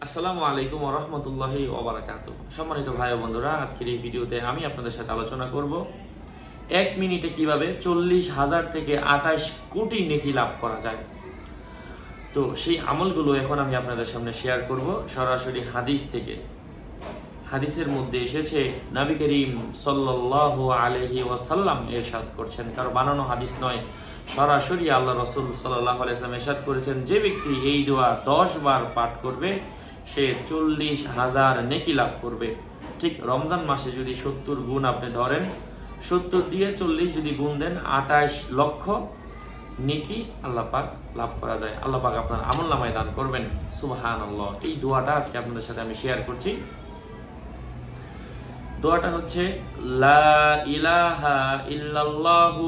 আসসালামু আলাইকুম ওয়া রাহমাতুল্লাহি ওয়া বারাকাতুহু। সম্মানিত ভাই ও বন্ধুরা, আজকের এই ভিডিওতে আমি আপনাদের সাথে আলোচনা করব 1 মিনিটে কিভাবে 40,000 থেকে 28 কোটি নেকি লাভ করা যায়। তো সেই আমলগুলো এখন আমি আপনাদের সামনে শেয়ার করব সরাসরি হাদিস থেকে। হাদিসের মধ্যে এসেছে নবী করিম সাল্লাল্লাহু আলাইহি ওয়াসাল্লাম ইরশাদ করছেন, কারো বানানো হাদিস নয়, সরাসরি আল্লাহ রাসূল সাল্লাল্লাহু আলাইহি ওয়াসাল্লাম ইরশাদ করেছেন, যে ব্যক্তি এই দোয়া 10 বার পাঠ করবে সে 40,000 নেকি লাভ করবে। ঠিক রমজান মাসে যদি 70 গুণ আপনি ধরেন, 70 দিয়ে 40 যদি গুণ দেন, 28 লক্ষ নেকি আল্লাহ পাক লাভ করা যায়। আল্লাহ পাক আপনার আমলনামায় দান করবেন। সুবহানাল্লাহ। এই দোয়াটা আজকে আপনাদের সাথে আমি শেয়ার করছি। দোয়াটা হচ্ছে লা ইলাহা ইল্লাল্লাহু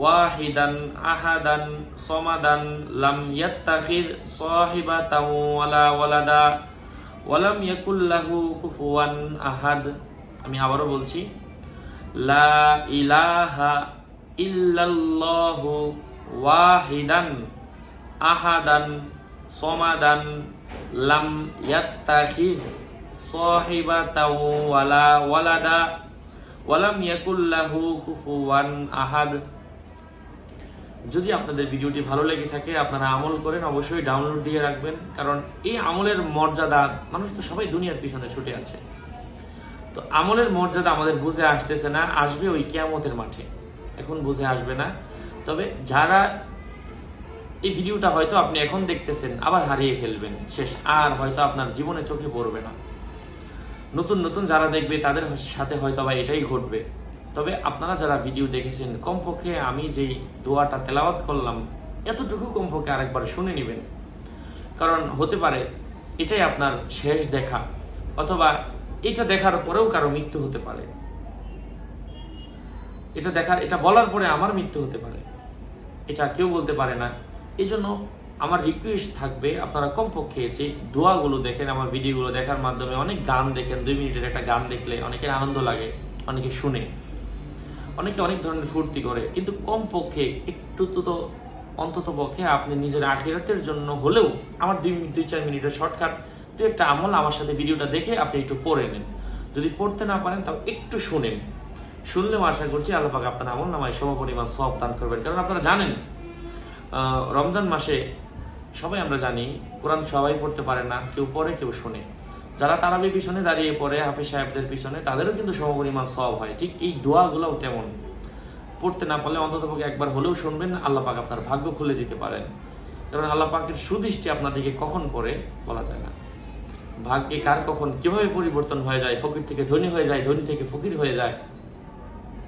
ওয়াহিদান আহাদান সমাদান লাম ইয়াত্তাখিয সাহিবাতান ওয়ালা ওয়ালাদা ওয়ালাম ইয়াকুল লাহু কুফুয়ান আহাদ। আমি আবারও বলছি, লা ইলাহা ইল্লাল্লাহু ওয়াহিদান আহাদান সমাদান লাম ইয়াত্তাখিয সাহিবাতান ওয়ালা ওয়ালাদা ওয়ালাম ইয়াকুল লাহু কুফুয়ান আহাদ। যদি আপনাদের ভিডিওটি ভালো লেগে থাকে, আপনারা আমল করেন, অবশ্যই ডাউনলোড দিয়ে রাখবেন, কারণ এই আমলের মর্যাদা, মানুষ তো সবাই দুনিয়ার পিছনে ছুটে আছে, তো আমলের মর্যাদা আমাদের বুঝে আসতেছে না, আসবে ওই কিয়ামতের মাঠে, এখন বুঝে আসবে না। তবে যারা এই ভিডিওটা হয়তো আপনি এখন দেখতেছেন, আবার হারিয়ে ফেলবেন, শেষ আর হয়তো আপনার জীবনে চোখে পড়বে না। নতুন নতুন যারা দেখবে তাদের সাথে হয়তো বা এটাই ঘটবে। তবে আপনারা যারা ভিডিও দেখেছেন, কমপক্ষে আমি যেই দোয়াটা তেলাওয়াত করলাম এতটুকু কমপক্ষে আরেকবার শুনে নেবেন, কারণ হতে পারে এটাই আপনার শেষ দেখা, অথবা এটা দেখার পরেও কারো মৃত্যু হতে পারে, এটা বলার পরে আমার মৃত্যু হতে পারে, এটা কেউ বলতে পারে না। এই জন্য আমার রিকোয়েস্ট থাকবে, আপনারা কমপক্ষে যে দোয়াগুলো দেখেন, আমার ভিডিওগুলো দেখার মাধ্যমে, অনেক গান দেখেন, 2 মিনিটের একটা গান দেখলে অনেকের আনন্দ লাগে, অনেকে শুনে, অনেকে অনেক ধরনের ফুর্তি করে, কিন্তু কমপক্ষে একটু তো অন্তত পক্ষে আপনি নিজের আখিরাতের জন্য হলেও আমার 2-4 মিনিটের শর্টকাট তো একটা আমল আমার সাথে ভিডিওটা দেখে আপনি একটু পড়ে নেন। যদি পড়তে না পারেন তাও একটু শুনেন, শুনলেও আশা করছি আল্লাহ পাক আপনার আমল নামায় সমপরিমাণ সওয়াব দান করবেন। কারণ আপনারা জানেন, রমজান মাসে সবাই আমরা জানি কোরআন সবাই পড়তে পারে না, কেউ পড়ে কেউ শুনে। যারা তারাবির পিছনে দাঁড়িয়ে পড়ে, হাফেজ সাহেবদের পিছনে, তাদেরও কিন্তু সমপরিমাণ সওয়াব হয়। ঠিক এই দোয়াগুলোও তেমন, পড়তে না পারলে অন্ততপক্ষে একবার হলেও শুনবেন, আল্লাহ পাক আপনার ভাগ্য খুলে দিতে পারেন। কারণ আল্লাহ পাকের সুদৃষ্টি আপনার দিকে কখন পড়ে বলা যায় না। ভাগ্যে কার কখন কিভাবে পরিবর্তন হয়ে যায়, ফকির থেকে ধনী হয়ে যায়, ধনী থেকে ফকির হয়ে যায়,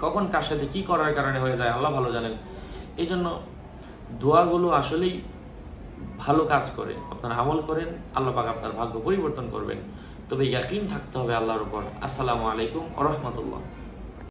কখন কার সাথে কি করার কারণে হয়ে যায় আল্লাহ ভালো জানেন। এই জন্য দোয়াগুলো আসলেই ভালো কাজ করে, আপনারা আমল করেন, আল্লাহ পাক আপনার ভাগ্য পরিবর্তন করবেন। তবে ইয়াকিন থাকতে হবে আল্লাহর উপর। আসসালামু আলাইকুম ওয়া রাহমাতুল্লাহ।